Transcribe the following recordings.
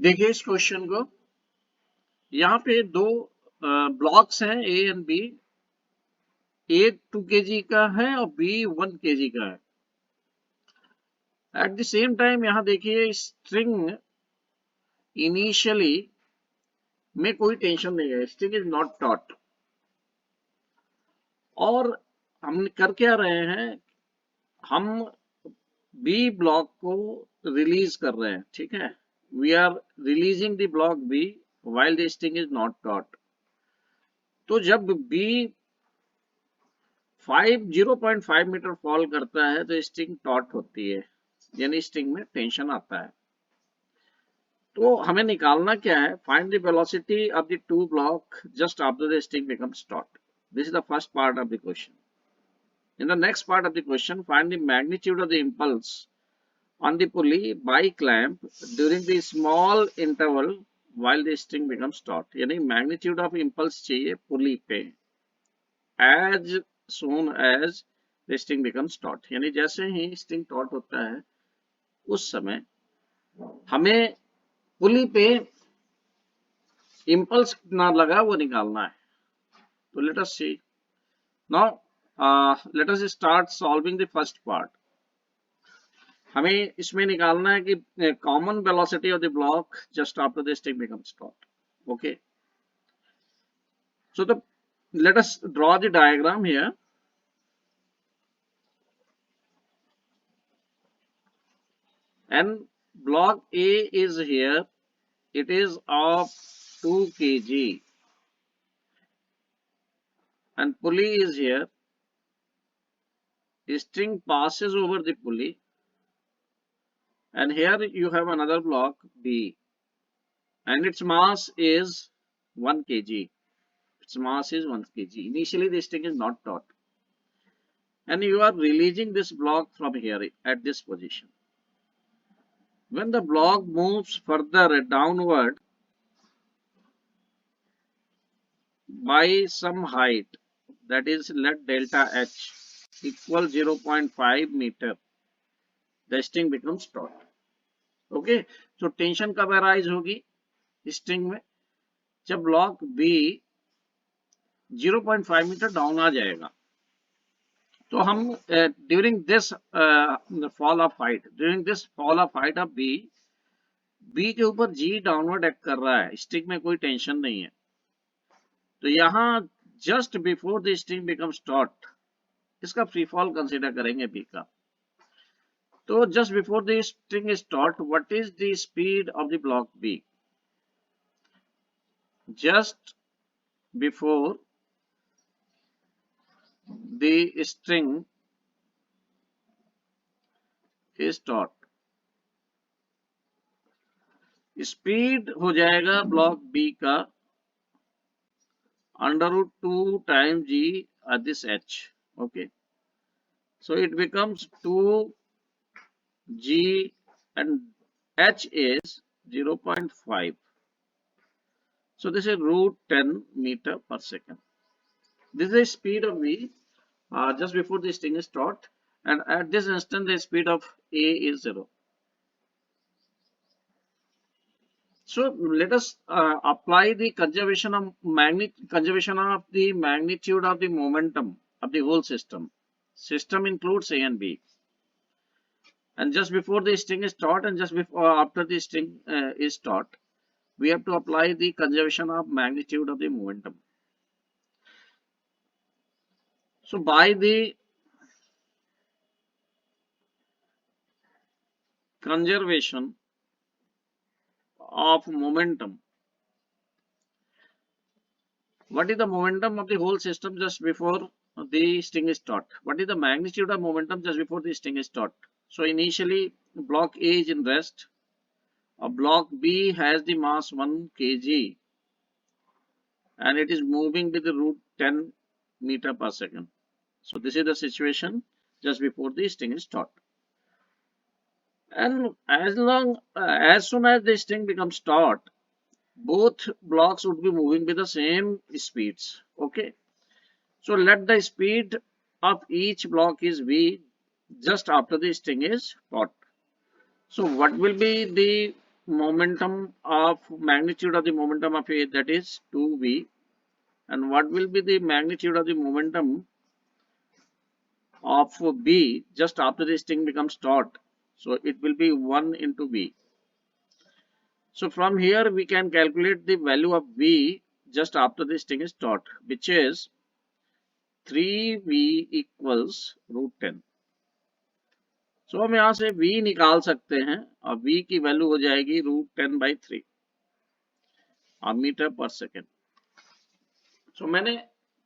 देखिए इस क्वेश्चन को, यहाँ पे दो ब्लॉक्स हैं A and B. A 2 kg का है और बी 1 kg का है। एट द सेम टाइम यहाँ देखिए स्ट्रिंग इनिशियली में कोई टेंशन नहीं है, स्ट्रिंग इज नॉट टॉट। और हम कर क्या रहे हैं, हम बी ब्लॉक को रिलीज कर रहे हैं, ठीक है। We are releasing the block B while the string is not taut. तो जब बी 0.5 मीटर फॉल करता है तो स्ट्रिंग टॉट होती है, यानी स्ट्रिंग में टेंशन आता है। तो हमें निकालना क्या है, find the velocity of the two block just after the string becomes taught. This is the first part of the question. In the next part of the question, find the magnitude of the impulse on the pulley by clamp during the small interval while the string becomes taut। यानी magnitude of impulse चाहिए pulley पे as soon as the string becomes taut। यानी जैसे ही string taut होता है उस समय हमें पुली पे impulse कितना लगा वो निकालना है। तो let us see now, let us start solving the first part। हमें इसमें निकालना है कि common velocity of the block just after the string becomes taught. Okay, so the let us draw the diagram here. And block A is here, it is of 2 kg and pulley is here, string passes over the pulley, and here you have another block B and its mass is 1 kg। Its mass is 1 kg. Initially the string is not taut and you are releasing this block from here at this position. When the block moves further downward by some height, that is let delta h equal 0.5 meter, the string becomes taut। Okay, तो tension कब arise होगी string में, जब block B 0.5 metre down आ जाएगा। तो हम during this fall of height of B के ऊपर जी डाउनवर्ड एक्ट कर रहा है, स्ट्रिंग में कोई टेंशन नहीं है। तो यहाँ just before the string becomes taut, इसका फ्री फॉल कंसीडर करेंगे बी का। तो just before the string is taut, what is the speed of the block B? Just before the string is taut, speed हो जाएगा block B का √2 times g at this h। okay, so it becomes 2g and h is 0.5, so this is √10 meter per second। This is the speed of v just before the string is taut, and at this instant the speed of a is 0। So let us apply the conservation of the magnitude of the momentum of the whole system. System includes A and B. And just before the string is taut and just before after the string is taut, we have to apply the conservation of magnitude of the momentum। So by the conservation of momentum, what is the momentum of the whole system just before the string is taut? What is the magnitude of momentum just before the string is taut? So initially block A is in rest, block B has the mass 1 kg and it is moving with the √10 meter per second। So this is the situation just before the string is taut, and as soon as the string becomes taut, both blocks would be moving with the same speeds। okay, so let the speed of each block is v just after the string is taut। So what will be the momentum of magnitude of the momentum of A, that is 2v, and what will be the magnitude of the momentum of B just after the string becomes taut? So it will be 1 into V. So from here we can calculate the value of V just after the string is taut, which is 3V equals root 10. So हम यहाँ से V निकाल सकते हैं और V की value हो जाएगी √10/3 मीटर पर सेकेंड. सो मैंने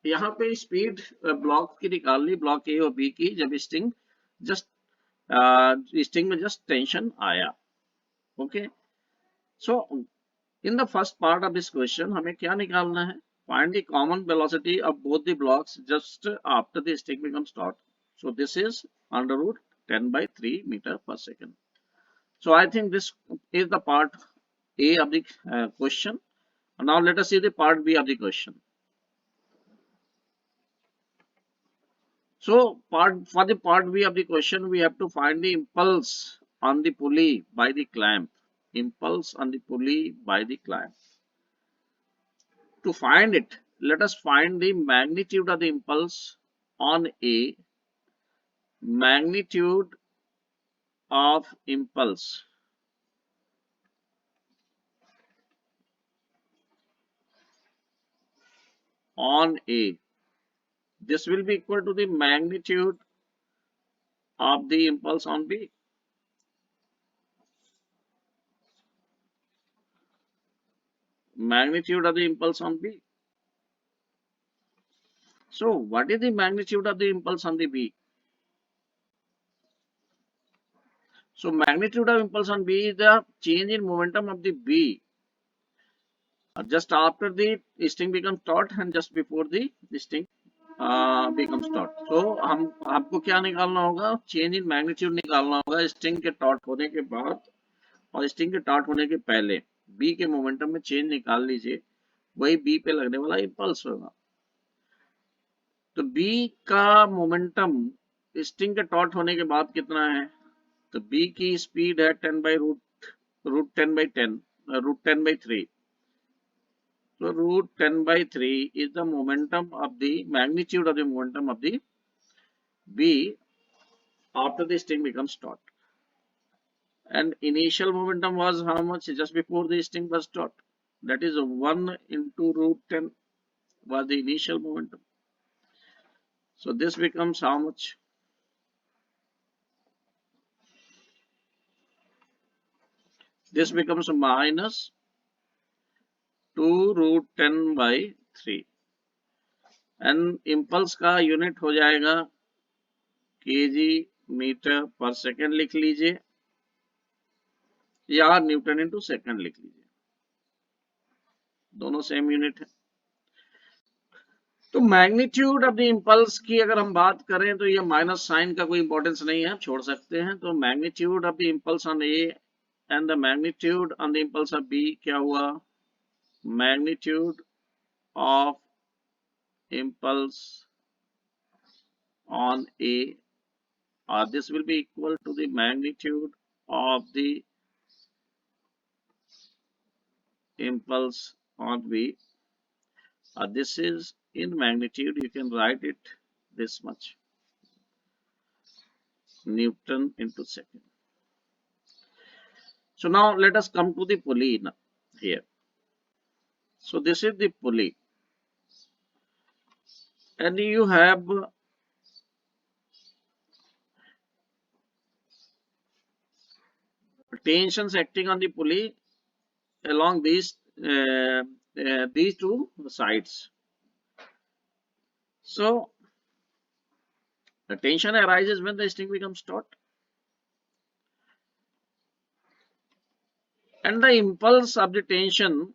यहाँ पे स्पीड ब्लॉक की निकाल ली, ब्लॉक ए और बी की, जब स्ट्रिंग में जस्ट टेंशन आया. Okay, so in the first part of this question हमें क्या निकालना है? Find the common velocity of both the blocks just after the string becomes taut. So this is √10/3 meter per second. So I think this is the part A of the question. Now let us see the part B of the question. So for the part B of the question, we have to find the impulse on the pulley by the clamp. Impulse on the pulley by the clamp. To find it, let us find the magnitude of the impulse on A, magnitude of impulse on A. This will be equal to the magnitude of the impulse on B. Magnitude of the impulse on B. So what is the magnitude of the impulse on the B? So magnitude of impulse on B is the change in momentum of the B just after the string becomes taut and just before the string becomes taut. So हमको क्या निकालना होगा? Change in magnitude निकालना होगा string के taut होने के बाद और स्ट्रिंग के taut होने के पहले. B के मोमेंटम में चेंज निकाल लीजिए, वही B पे लगने वाला इम्पल्स होगा. तो B का मोमेंटम स्ट्रिंग के taut होने के बाद कितना है? तो B की स्पीड है 10/√10/3. So √10/3 is the momentum of the magnitude of the momentum of the B after the string becomes taut. And initial momentum was how much? Just before the string was taut. That is 1 into √10 was the initial momentum. So this becomes how much? This becomes minus 2√10/3. And impulse का unit हो जाएगा KG metre पर second लिख लीजिए या Newton into second लिख लीजिए, दोनों सेम यूनिट है. तो मैग्नीट्यूड ऑफ द इम्पल्स की अगर हम बात करें तो ये माइनस साइन का कोई इंपॉर्टेंस नहीं है, छोड़ सकते हैं. तो magnitude of the impulse on A and the magnitude on the impulse of B क्या हुआ? Magnitude of impulse on A, this will be equal to the magnitude of the impulse on B. This is in magnitude, you can write it this much, Newton into second. So now let us come to the pulley here. So this is the pulley, and you have tensions acting on the pulley along these two sides. So the tension arises when the string becomes taut, and the impulse of the tension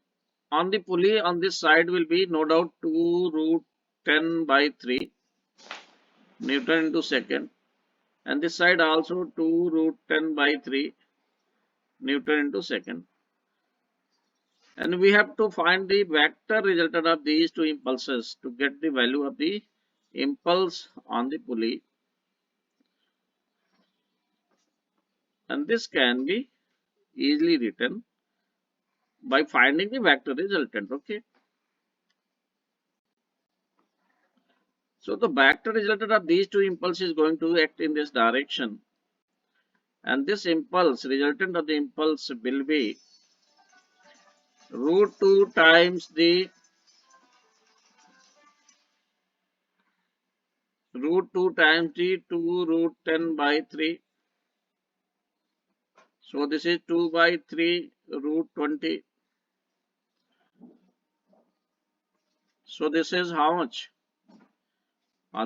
on the pulley on this side will be no doubt 2√10/3 Newton into second, and this side also 2√10/3 Newton into second. And we have to find the vector resultant of these two impulses to get the value of the impulse on the pulley, and this can be easily written by finding the vector resultant. Okay. So the vector resultant of these two impulses is going to act in this direction. And this impulse, resultant of the impulse will be root 2 times the root 2 times the 2 root 10 by 3. So this is 2 by 3 root 20. So this is how much?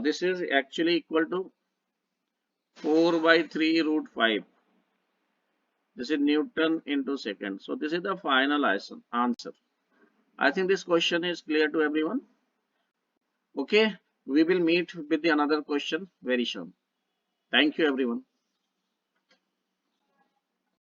This is actually equal to 4 by 3 root 5. This is Newton into second. So this is the final answer. I think this question is clear to everyone. Okay, we will meet with the another question very soon. Thank you everyone.